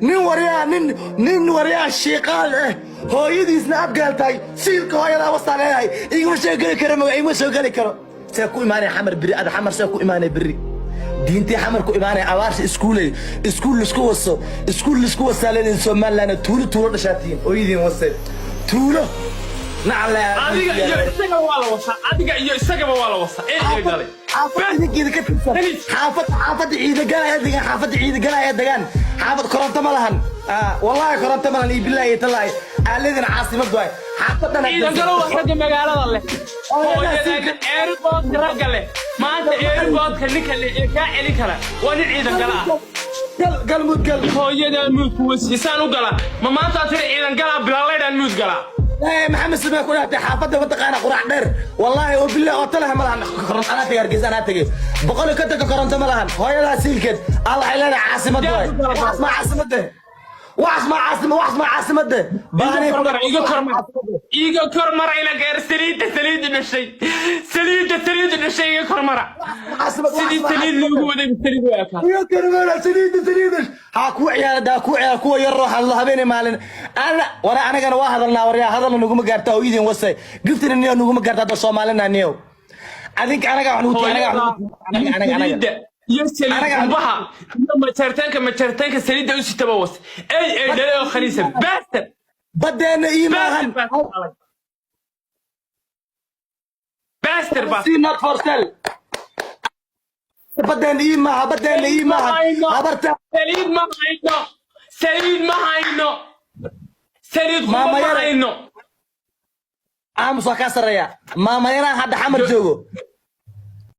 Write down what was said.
nin waryaa nin waryaa shiiqaal eh hooyadiisna abgaaltahay siilka hooyada wastaan leeyahay iguma soo geli karo magac iguma soo geli karo see ku imaanay xamar biri ada xamar see ku imaanay biri diintii xamar ku imaanay abaarsi iskuul lisku wasaaleen Soomaaliland tuulo dhashaatiin hooyadiin wase tuulo نعلا adiga iyo isagaba waa la wasa ee galay حافظ عيد قال حافظ عيد قال دغان حافظ كرنت ما لهن والله كرنت ما لهن بالله تلاي الذين عاصمه دواي حافظنا عيد قالوا رag magaalada leh oo airport rag leh maanta airport ka ninka ka celi kara waa nin ciidan gala قال مود قال hooyada mud ku wasiisaan u gala ma maanta tir ciidan gala bilaalaydan mud gala ايه محمد سماه كلها حافظه وتقانا قراع دير والله وبالله قلتلها ملهن كرنت انا تيارجيز انا تجي بقول لك انت كرنت ملهن هويدا سيلكد الله علينا عاصمه دواي ما عاصمه واسمع عاصمه باني ايغو كرمر الى غير سليد الشيء كرمر سليد لو ودا سليد واكا يا كرمر سليد ها كو عيال كو يروح الله habeen maalin انا كان واحدنا وريا هذا نغuma gaarta hooyadin wasay giftin inuu nuguma gaarta Soomaalina niyow adink anaga يسلي وبها ما ترتنك سليدة وستة بوس أي دليل خليسة بس بدنا إيمان باستر بس not for sale بدنا إيمان عبرت سليد ما هينو أمسك كسر يا ما ينا هذا حمر جوجو